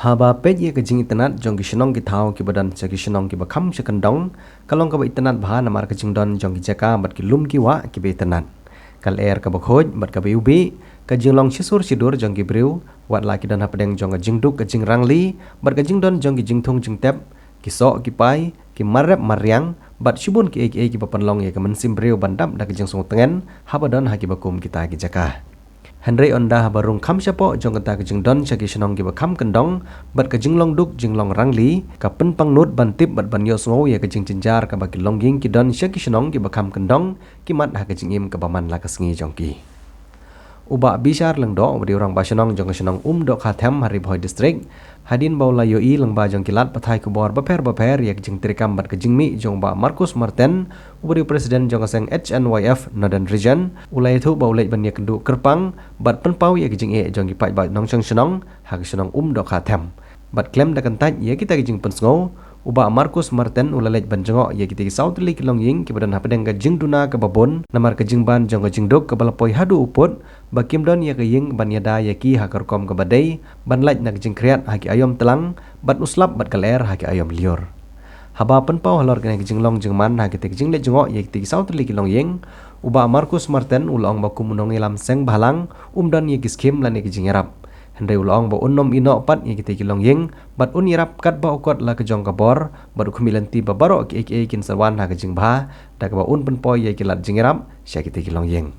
Haba pej ye ke jing internet jong ki shenong ki thau ki badan cha ki shenong ki bakham cha kandong kalong ka ba internet bha namar ka jing don jong ki jaka bat ki lum ki wa ki be internet kal air ka bakhoj bat ka be ubi ka jing long shisur sidur jong ki brew wat la ki don hapdeng jong ka jing duk ka jing rangli bat ka jing don jong ki jing thong jing tep ki so ki pai ki marep maryang bat shibun ki ki papan long ye ka mensim brew bandam da ki jing sung tengen habadon ha ki bakum kita ki jaka Henry onda barung kham siapo jong kata ke jing don chaki shenong ki bakham kendong bat ke jing long duk jing long rangli ka pen pang nut ban tip bat ban yo sngo ya ke jing jinjar ka baki longging ki don chaki shenong ki bakham kendong ki mat ha ke jing im ka baman la ka sngi jong ki uba bishar leng do bri orang ba shenong jong shenong do kha them hari bhoi district hadin baula yo i leng ba jong kilat pathai ku bor ba pher ya ke jing trikam bat ke jing mi jong ba Marcus Martin ubri presiden jong seng HNYF Northern Region ulai thu baulai ban ya kendu kerpang bat penpau ya ke jing e jong ki pai ba nong chang shenong ha ke shenong do kha them bat klem da kan taj ya kita ke jing pensngo uba Marcus Martin ulalej ban jongo ye kiti South Lake Longying ki badan hapedeng ka jing duna ka babon namar ka jing ban jong ka jing dok ka balapoi hadu uput bakim don ye ka ying ban yada ye ki ha karkom ka badai ban laj na ka jing kriat ha ki ayom telang bat uslap bat kaler ha ki ayom liur haba penpau halor ka jing long jing man ha kiti jing le jongo ye kiti South Lake Longying uba Marcus Martin ulong bakum unong ilam seng balang don ye ki skim lan ye ki jing yarap Henry ulong ba unnom ino pat ye kita kilong yeng bat unirap kat ba ukot la ke jong kabor baru kumilanti ba baro ki kin sawan ha ke jing bha da ka ba un pen poi ye kilat jingirap sya kita kilong yeng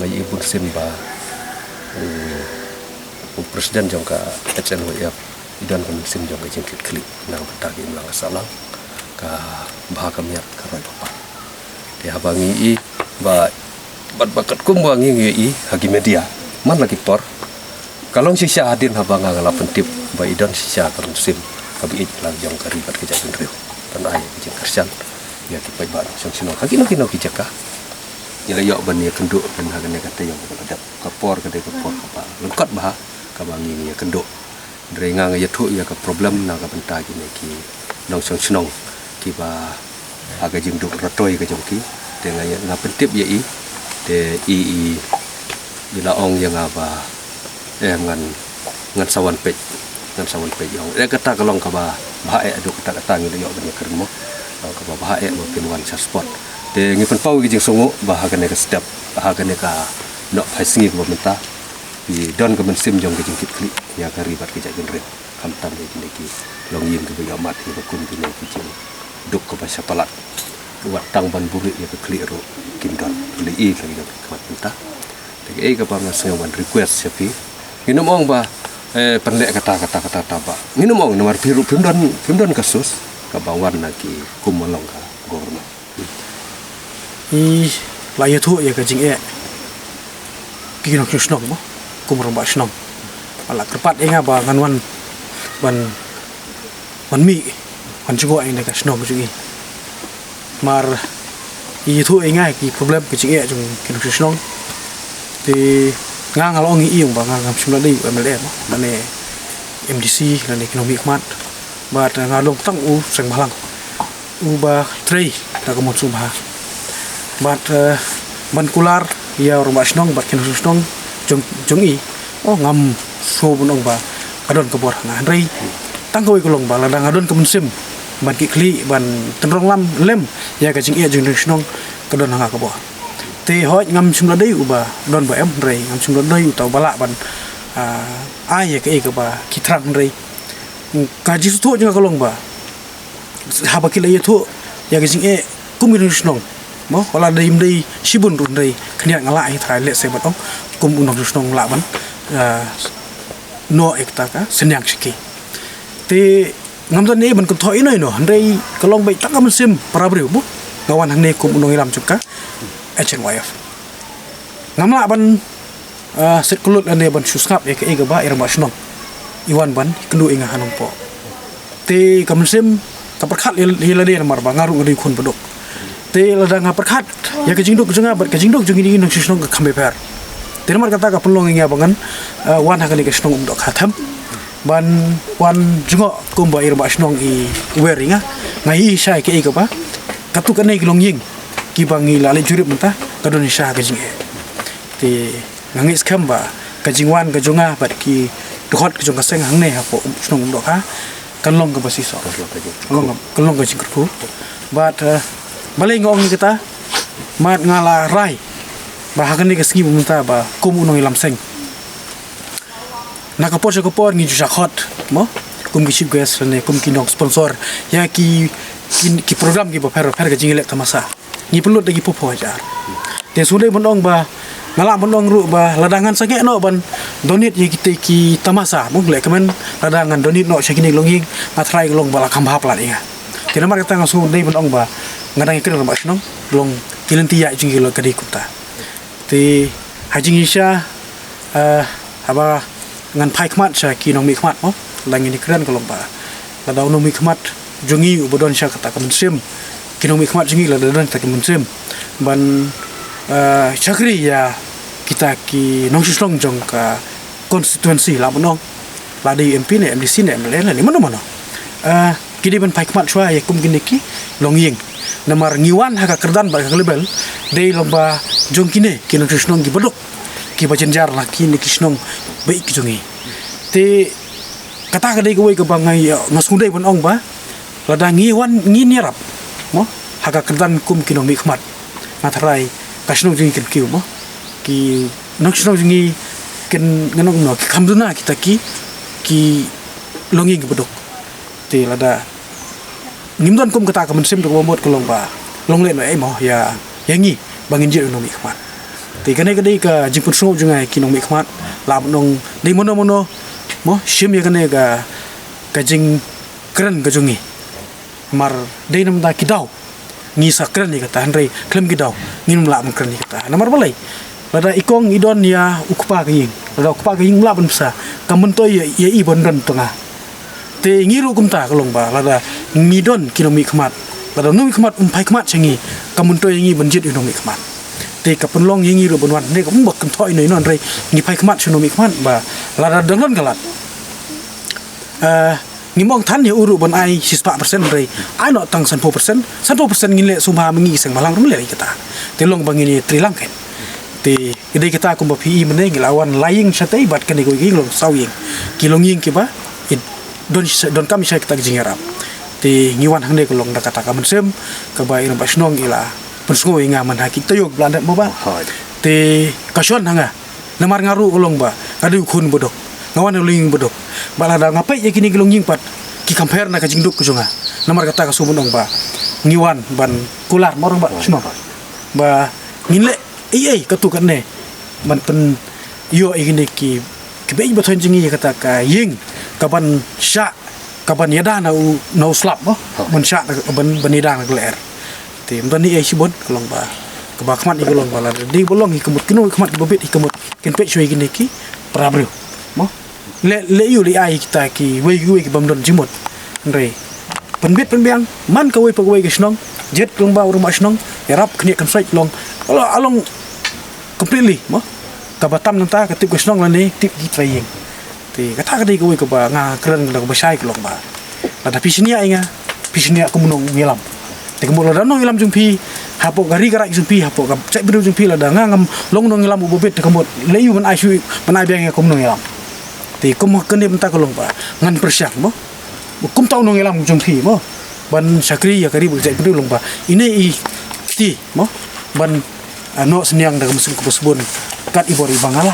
ngai ibun simba presiden jong ka HNYF idan kan sim jong ka jingkit klik nang betagi lang salang ka bah kamiat ka roi papa di habangi i ba bat bakat kum wangi i hagi media man lagi por kalong sisa adin habanga ngala pentip ba idan sisa kan sim kabi lang jong ka ribat ke jabin riu tan ai jing kersan ya ki pai ba song sino hagi no ki jaka ila yok ban ya kenduk dan hagane kata yang ada kapor kata kapor apa lengkap bah kabangi ya kenduk drenga ya thu ya ka problem na ka benta ki ki nong song snong ki ba aga jingduk rotoi ka jongki dengan ya na pentip ya i de i ila ong yang apa ngan sawan pe yong kata kalong ka ba bae adu kata ngi yok ban ya kermo ka ba bae mo pinwan sa spot de ngi penpau ki jing songo bahagane ka step bahagane ka no phasingi ko menta di don ka mensim jong ki jingkit kli ya ka ribat ki jagin re kam tam ni ki long yin ki ba mat ki ba kun ki ki jing duk ko ba sapalat wat tang ban buri ya ka kli ro kin don li i ka ki ka menta de ka ba ngas ngawan request sapi nginum ong ba penlek kata ba nginum ong nomor biru pimdon kasus ka bawan na ki kumolong ka government i laya thu ya ka jing e kino krishnong mo kumrong ba shnong ala kerpat enga ba nganwan ban mi kan jugo ai ne ka shnong ju i mar i thu enga ki problem ka jing e jung kino krishnong ti nga ngalong i yung ba nga ngam simla dei MLM na ne MDC na ne kino mi khmat ba ngalong tang u sang balang u ba trei ta ka mo sum ha bat ban kular ya orang basnong bat kin susnong jong i oh ngam so bunong ba adon ke bor ngan rei tangkoi kolong ba ladang adon ke musim ban ki kli ban tenrong lam lem ya ka jing ia jing susnong kadon hanga ke bor te hoj ngam sumla dei uba don ba em rei ngam sumla dei utau bala ban ai ya ke ba kitrang rei kaji su tho jing kolong ba haba kila ye tho ya ka jing kum gi susnong mo wala dei mdei sibun run rei khnia ngala ai thai le se bat ong kum unong susnong la ban no ekta ka senyang siki te ngam tan ne ban kon thoi noi no rei kolong bai tak am sim parabri bu ngawan hang ne kum unong ilam chuka HNYF ngam la ban set kulut ane ban susngap ya ke ba irma snong iwan ban kendu inga hanong po te kam sim kaperkhat hila de mar ba ngaru ngri khun bedok te ladang kaperkhat ya ke jingdok junga bat ke jingdok jungi ni nong snong ka khambe per te mar kata ka pelong inga bangan wan hakani ke snong dok khatam ban wan jungo kumba irma snong i weringa ngai sai ke ba katuk ane kilong ying ki bangi lale jurip mentah kadon isha ke jinge te ngangis khamba ka jingwan ka junga bat ki dohot ke junga seng hangne ha po snong dok ha kanlong ka basi so kanlong ka jingkerpu bat balai ngong kita mat ngala rai bahagan ni keski mentah ba kum unong ilam seng nakapor ngi jushakot mo kum ki chip gas ne kum ki nong sponsor ya ki program ki ba per ka jingilek tamasa ni pelut lagi popo ajar te sude bonong ba ngala bonong ru ba ladangan sange no ban donit ye kita ki tamasa mo lek kemen ladangan donit no sakini longying ngatrai long bala khamba plat inga te namar kata ngasu dei bonong ba ngadang ikir ba snong long kilenti ya jingi lo kadi kuta te hajing isha aba ngan pai khmat sa ki nong mi khmat mo langi ni kran kolong ba ladau nong mi khmat jungi ubodon sha kata kamen sim kinong mi khmat jingi la dan tak musim ban chakri ya kita ki nong sislong jong ka constituency la bonong la di MP ne MDC ne MLN la ni mana kidi ban pai khmat chwa ya kum gini ki longying namar ngiwan haka kerdan ba ka lebel dei lomba jong kine ki nong sislong ki bodok ki bajenjar la ki ni kisnong baik ki jongi te kata ka dei ko ke bangai ngasundai bonong ba lada ngiwan nginirap mo haka kerdan kum kinong mi khmat matrai kasnong jingi ken kiu mo ki nong jingi ken nganong no ki khamduna kita ki longi ki bodok te lada ngimdon kum kata ka mensim to bomot kolong ba long le no ai mo ya yangi bangin je no mi khmat te kane ka dei ka jingpun so jungai kinong mi khmat lab nong dei mono mo shim ya kane ka jing kren ka jungi mar dei nam da kidau ngi sakren ni kata handrei klem kidau nginum la mangkren ni kata namar balai lada ikong idon ya ukpa ka ying lada ukpa ka ying la ban psa kamen to ya i bon ran tengah te ngiru kumta kolong ba lada ngidon kinomi khmat lada nomi khmat pai khmat changi kamen to yangi banjit inomi khmat te kapenlong yangi ru bonwan ne ka mbak kan thoi noi non rei ngi pai khmat chinomi khmat ba lada danglan galat ngimong tan ya uru bon ai 4% rei ai no tang 100% ngile sumha mengi seng malang rumle kita te long bangini trilangken te ide kita ko pi mene ngilawan laing satei bat kan ko ging long sawing kilonging ki ba don kami saya kita jingarap te ngiwan hang ne ko long kata ka mensem ka ba ina basnong ila pensko inga man hakik tayog blanda mo ba te kason hanga namar ngaru ko long ba adu khun bodok ngawan ling bodok bala da ngapai ya kini gelong ying pat ki compare na ka jingduk ku jonga namar kata ka sumunong ba ngiwan ban kular morong ba sino ba nginle ei katukan ne ban pen yo igini ki kebei bathon jingi kata ka ying kaban sha kaban yada na slap mo ban sha ban banida na gler te mbani ei sibon kolong ba ka ba khmat i kolong bala di bolong i kemut kino khmat bobet i kemut ken pe shoi gini ki prabru mo le yu li ai kita ki wei ki bamdon jimot rei penbit penbiang man ka wei pagwei ke snong jet long ba rumah snong yarap kni kan sai long along completely mo ka batam nanta ka tip ke snong lani tip ki trying te kata ka dei ka wei ka ba nga kren ka ba sai long ba ada pisinia inga pisinia kumunong ngilam te kumul da nong ngilam jumpi hapok gari garak jumpi hapok gam cek biru jumpi la da ngam long nong ngilam ubobet kambot leyu man aisu man ai beng kom nong ngilam ti kum kene benta kolong ba ngan persyang mo kum tau nong ngilam jumpi mo ban sakri ya kari bu cek biru long ba ini i ti mo ban no senyang dalam musim kebun kat ibori bangala